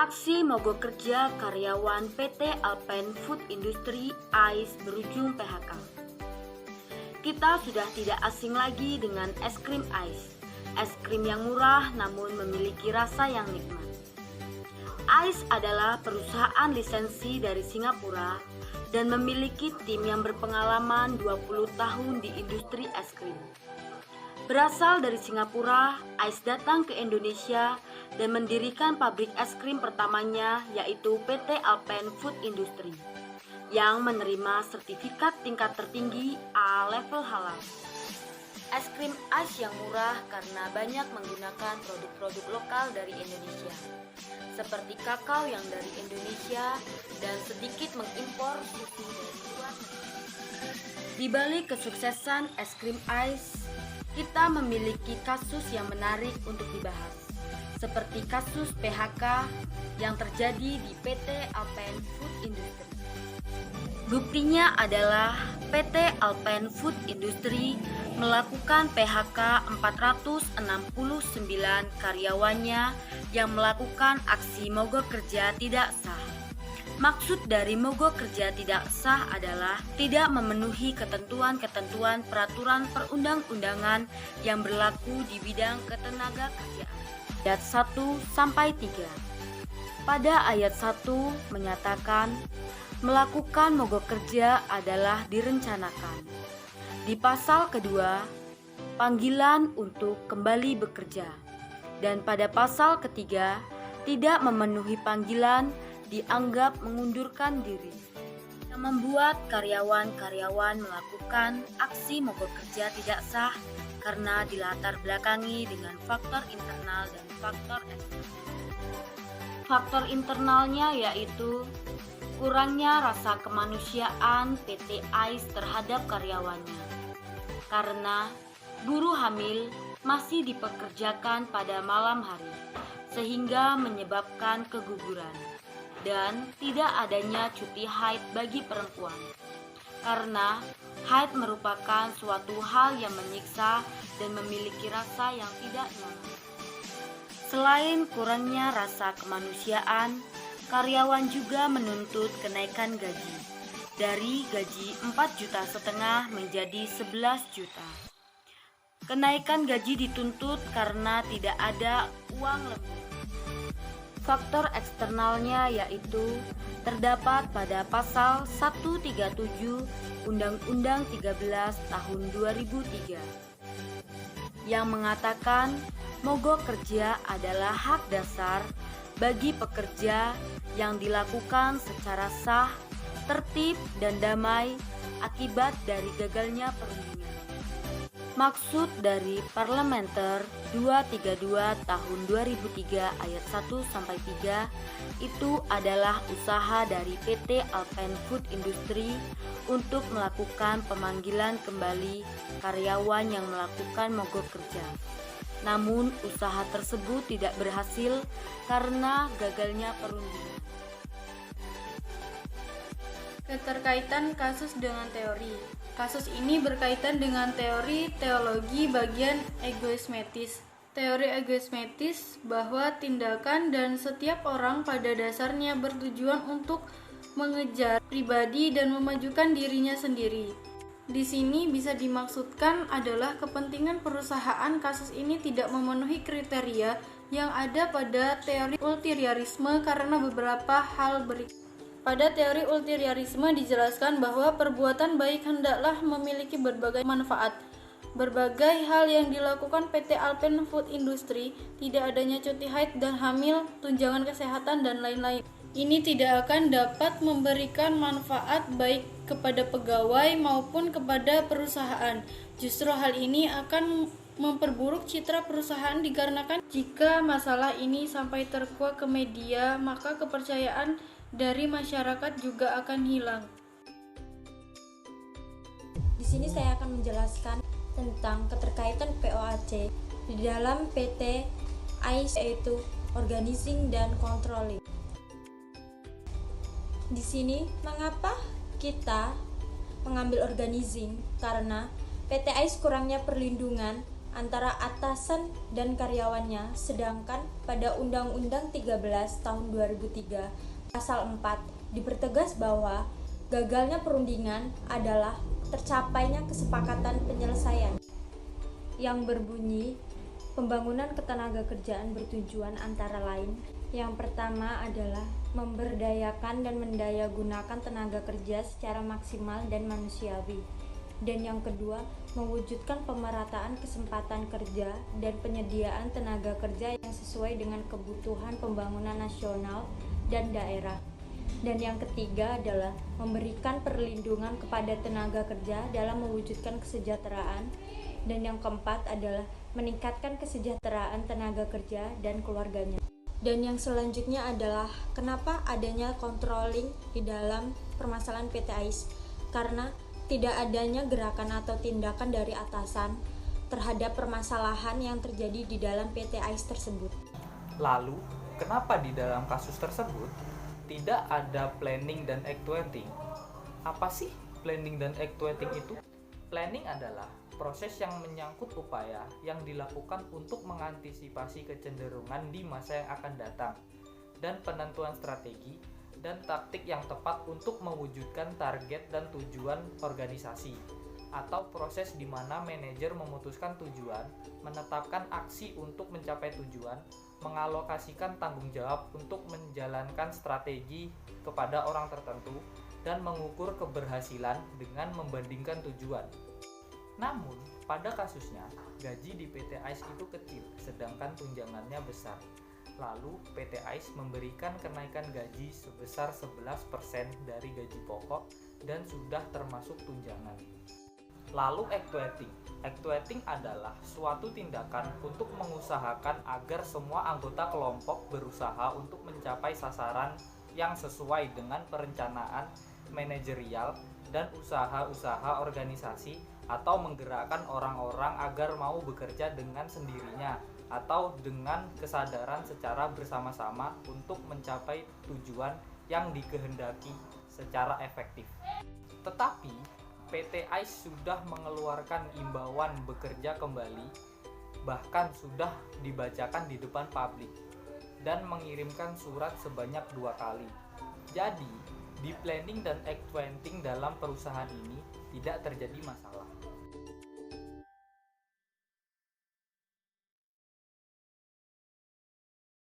Aksi mogok kerja karyawan PT Alpen Food Industry AIS berujung PHK. Kita sudah tidak asing lagi dengan es krim AIS. Es krim yang murah namun memiliki rasa yang nikmat. AIS adalah perusahaan lisensi dari Singapura dan memiliki tim yang berpengalaman 20 tahun di industri es krim. Berasal dari Singapura, AIS datang ke Indonesia dan mendirikan pabrik es krim pertamanya, yaitu PT Alpen Food Industry yang menerima sertifikat tingkat tertinggi A level halal. Es krim AIS yang murah karena banyak menggunakan produk-produk lokal dari Indonesia, seperti kakao yang dari Indonesia dan sedikit mengimpor susu dari luar negeri. Di balik kesuksesan es krim AIS, kita memiliki kasus yang menarik untuk dibahas, seperti kasus PHK yang terjadi di PT Alpen Food Industry. Buktinya adalah PT Alpen Food Industry melakukan PHK 469 karyawannya yang melakukan aksi mogok kerja tidak sah. Maksud dari mogok kerja tidak sah adalah tidak memenuhi ketentuan-ketentuan peraturan perundang-undangan yang berlaku di bidang ketenaga kerjaan. Ayat 1 sampai 3. Pada ayat 1 menyatakan melakukan mogok kerja adalah direncanakan. Di pasal kedua, panggilan untuk kembali bekerja. Dan pada pasal ketiga, tidak memenuhi panggilan dianggap mengundurkan diri, yang membuat karyawan-karyawan melakukan aksi mogok kerja tidak sah karena dilatar belakangi dengan faktor internal dan faktor eksternal. Faktor internalnya yaitu kurangnya rasa kemanusiaan PT AIS terhadap karyawannya, karena buruh hamil masih dipekerjakan pada malam hari, sehingga menyebabkan keguguran. Dan tidak adanya cuti haid bagi perempuan, karena haid merupakan suatu hal yang menyiksa dan memiliki rasa yang tidak nyaman. Selain kurangnya rasa kemanusiaan, karyawan juga menuntut kenaikan gaji dari gaji 4,5 juta menjadi 11 juta. Kenaikan gaji dituntut karena tidak ada uang lebih. Faktor eksternalnya yaitu terdapat pada pasal 137 Undang-Undang 13 tahun 2003 yang mengatakan mogok kerja adalah hak dasar bagi pekerja yang dilakukan secara sah, tertib, dan damai akibat dari gagalnya perundingan. Maksud dari Parlementer 232 tahun 2003 ayat 1-3 itu adalah usaha dari PT Alpen Food Industry untuk melakukan pemanggilan kembali karyawan yang melakukan mogok kerja. Namun usaha tersebut tidak berhasil karena gagalnya perundingan. Keterkaitan kasus dengan teori. Kasus ini berkaitan dengan teori teologi bagian egoismetis. Teori egoismetis bahwa tindakan dan setiap orang pada dasarnya bertujuan untuk mengejar pribadi dan memajukan dirinya sendiri. Di sini bisa dimaksudkan adalah kepentingan perusahaan. Kasus ini tidak memenuhi kriteria yang ada pada teori ulteriarisme karena beberapa hal berikut. Pada teori ulteriarisme dijelaskan bahwa perbuatan baik hendaklah memiliki berbagai manfaat. Berbagai hal yang dilakukan PT Alpen Food Industry, tidak adanya cuti haid dan hamil, tunjangan kesehatan, dan lain-lain. Ini tidak akan dapat memberikan manfaat baik kepada pegawai maupun kepada perusahaan. Justru hal ini akan memperburuk citra perusahaan dikarenakan jika masalah ini sampai terkuak ke media, maka kepercayaan dari masyarakat juga akan hilang. Di sini saya akan menjelaskan tentang keterkaitan POAC di dalam PT AIS, yaitu Organizing dan Controlling. Di sini mengapa kita mengambil organizing? Karena PT AIS kurangnya perlindungan antara atasan dan karyawannya, sedangkan pada Undang-Undang 13 tahun 2003 pasal 4 dipertegas bahwa gagalnya perundingan adalah tercapainya kesepakatan penyelesaian yang berbunyi pembangunan ketenagakerjaan bertujuan antara lain. Yang pertama adalah memberdayakan dan mendayagunakan tenaga kerja secara maksimal dan manusiawi. Dan yang kedua, mewujudkan pemerataan kesempatan kerja dan penyediaan tenaga kerja yang sesuai dengan kebutuhan pembangunan nasional dan daerah. Dan yang ketiga adalah memberikan perlindungan kepada tenaga kerja dalam mewujudkan kesejahteraan. Dan yang keempat adalah meningkatkan kesejahteraan tenaga kerja dan keluarganya. Dan yang selanjutnya adalah kenapa adanya controlling di dalam permasalahan PT AIS, karena tidak adanya gerakan atau tindakan dari atasan terhadap permasalahan yang terjadi di dalam PT AIS tersebut. Lalu, kenapa di dalam kasus tersebut tidak ada planning dan actuating? Apa sih planning dan actuating itu? Planning adalah proses yang menyangkut upaya yang dilakukan untuk mengantisipasi kecenderungan di masa yang akan datang, dan penentuan strategi dan taktik yang tepat untuk mewujudkan target dan tujuan organisasi, atau proses di mana manajer memutuskan tujuan, menetapkan aksi untuk mencapai tujuan, mengalokasikan tanggung jawab untuk menjalankan strategi kepada orang tertentu, dan mengukur keberhasilan dengan membandingkan tujuan. Namun, pada kasusnya, gaji di PT AIS itu kecil, sedangkan tunjangannya besar. Lalu, PT AIS memberikan kenaikan gaji sebesar 11% dari gaji pokok dan sudah termasuk tunjangan. Lalu, actuating. Actuating adalah suatu tindakan untuk mengusahakan agar semua anggota kelompok berusaha untuk mencapai sasaran yang sesuai dengan perencanaan manajerial dan usaha-usaha organisasi, atau menggerakkan orang-orang agar mau bekerja dengan sendirinya atau dengan kesadaran secara bersama-sama untuk mencapai tujuan yang dikehendaki secara efektif. Tetapi PT AIS sudah mengeluarkan imbauan bekerja kembali, bahkan sudah dibacakan di depan publik dan mengirimkan surat sebanyak 2 kali. Jadi, di planning dan actuating dalam perusahaan ini tidak terjadi masalah.